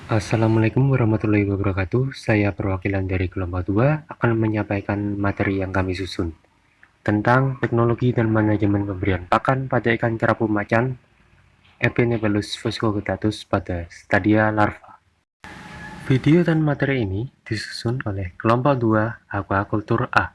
Assalamualaikum warahmatullahi wabarakatuh. Saya perwakilan dari kelompok 2 akan menyampaikan materi yang kami susun tentang teknologi dan manajemen pemberian pakan pada ikan kerapu macan Epinephelus fuscoguttatus pada stadia larva. Video dan materi ini disusun oleh kelompok 2 Aquaculture A.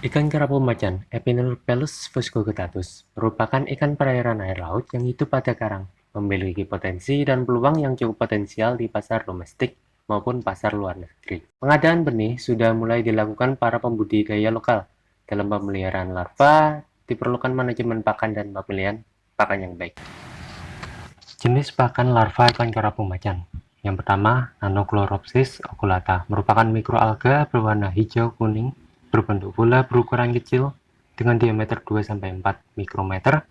Ikan kerapu macan Epinephelus fuscoguttatus merupakan ikan perairan air laut yang hidup pada karang, memiliki potensi dan peluang yang cukup potensial di pasar domestik maupun pasar luar negeri. Pengadaan benih sudah mulai dilakukan para pembudidaya lokal. Dalam pemeliharaan larva, diperlukan manajemen pakan dan pemilihan pakan yang baik. Jenis pakan larva ikan kerapu macan. Yang pertama, Nanochloropsis oculata, merupakan mikroalga berwarna hijau kuning, berbentuk bola berukuran kecil dengan diameter 2-4 mikrometer,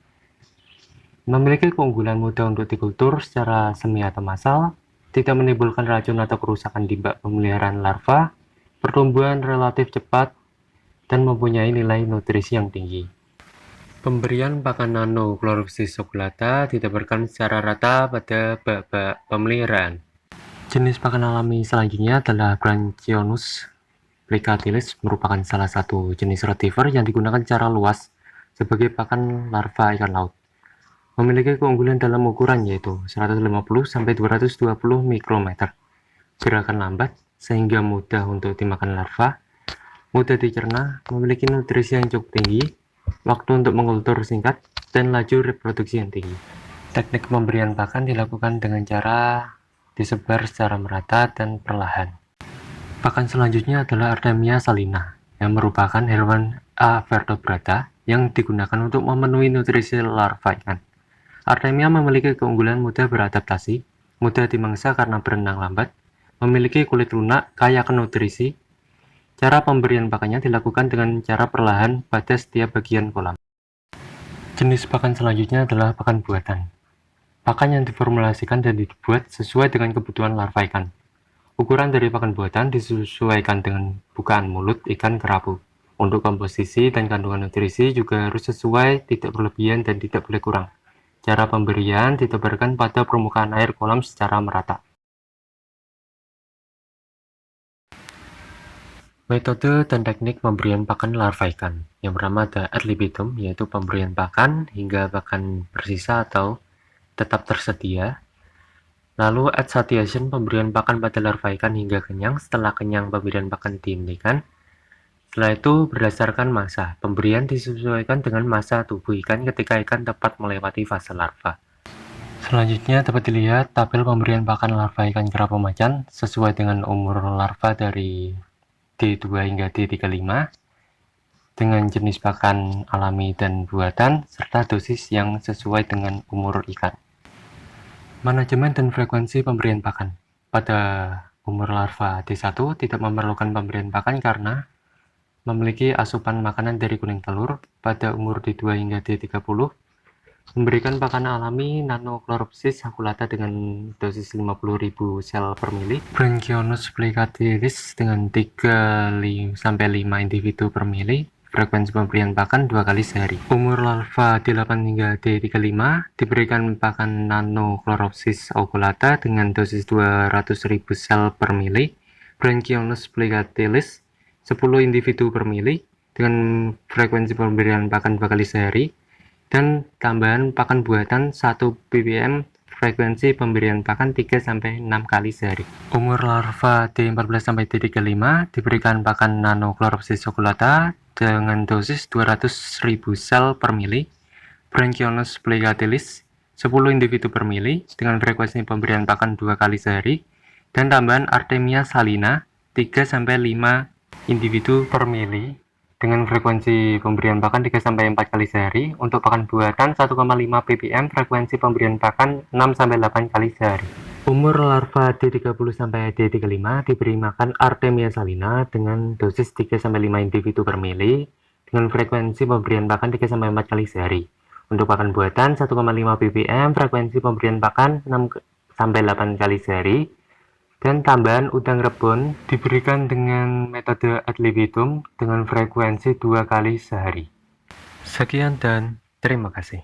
memiliki keunggulan mudah untuk dikultur secara semi atau massal, tidak menimbulkan racun atau kerusakan di bak pemeliharaan larva, pertumbuhan relatif cepat, dan mempunyai nilai nutrisi yang tinggi. Pemberian pakan Nanochloropsis oculata ditebarkan secara rata pada bak-bak pemeliharaan. Jenis pakan alami selanjutnya adalah Branchionus plicatilis, merupakan salah satu jenis rotifer yang digunakan secara luas sebagai pakan larva ikan laut. Memiliki keunggulan dalam ukuran yaitu 150-220 mikrometer, gerakan lambat sehingga mudah untuk dimakan larva, mudah dicerna, memiliki nutrisi yang cukup tinggi, waktu untuk mengkultur singkat, dan laju reproduksi yang tinggi. Teknik pemberian pakan dilakukan dengan cara disebar secara merata dan perlahan. Pakan selanjutnya adalah Artemia salina, yang merupakan hewan avertebrata yang digunakan untuk memenuhi nutrisi larva ikan. Artemia memiliki keunggulan mudah beradaptasi, mudah dimangsa karena berenang lambat, memiliki kulit lunak, kaya akan nutrisi. Cara pemberian pakannya dilakukan dengan cara perlahan pada setiap bagian kolam. Jenis pakan selanjutnya adalah pakan buatan. Pakan yang diformulasikan dan dibuat sesuai dengan kebutuhan larva ikan. Ukuran dari pakan buatan disesuaikan dengan bukaan mulut ikan kerapu. Untuk komposisi dan kandungan nutrisi juga harus sesuai, tidak berlebihan dan tidak boleh kurang. Cara pemberian ditebarkan pada permukaan air kolam secara merata. Metode dan teknik pemberian pakan larva ikan. Yang pertama ada ad libitum, yaitu pemberian pakan hingga pakan bersisa atau tetap tersedia. Lalu ad satiation, pemberian pakan pada larva ikan hingga kenyang. Setelah kenyang, pemberian pakan dihentikan. Setelah itu berdasarkan masa, pemberian disesuaikan dengan masa tubuh ikan ketika ikan tepat melewati fase larva. Selanjutnya dapat dilihat tabel pemberian pakan larva ikan kerapu macan sesuai dengan umur larva dari D2 hingga D35 dengan jenis pakan alami dan buatan serta dosis yang sesuai dengan umur ikan. Manajemen dan frekuensi pemberian pakan. Pada umur larva D1 tidak memerlukan pemberian pakan karena memiliki asupan makanan dari kuning telur. Pada umur D2 hingga D30 memberikan pakan alami Nanochloropsis oculata dengan dosis 50.000 sel per mili, Branchionus plicatilis dengan 3-5 individu per mili. Frekuensi pemberian pakan 2 kali sehari. Umur larva D8 hingga D35 diberikan pakan Nanochloropsis oculata dengan dosis 200.000 sel per mili, Branchionus plicatilis 10 individu per mili dengan frekuensi pemberian pakan 2 kali sehari, dan tambahan pakan buatan 1 ppm, frekuensi pemberian pakan 3-6 kali sehari. Umur larva D14 sampai D35 diberikan pakan Nanochloropsis oculata dengan dosis 200.000 sel per mili, Branchionus plicatilis 10 individu per mili dengan frekuensi pemberian pakan 2 kali sehari, dan tambahan Artemia salina 3-5 individu per mili dengan frekuensi pemberian pakan 3-4 kali sehari. Untuk pakan buatan 1,5 ppm, frekuensi pemberian pakan 6-8 kali sehari. Umur larva D30 sampai D35 diberi makan Artemia salina dengan dosis 3-5 individu per mili dengan frekuensi pemberian pakan 3-4 kali sehari. Untuk pakan buatan 1,5 ppm, frekuensi pemberian pakan 6-8 kali sehari, dan tambahan udang rebon diberikan dengan metode ad libitum dengan frekuensi 2 kali sehari. Sekian dan terima kasih.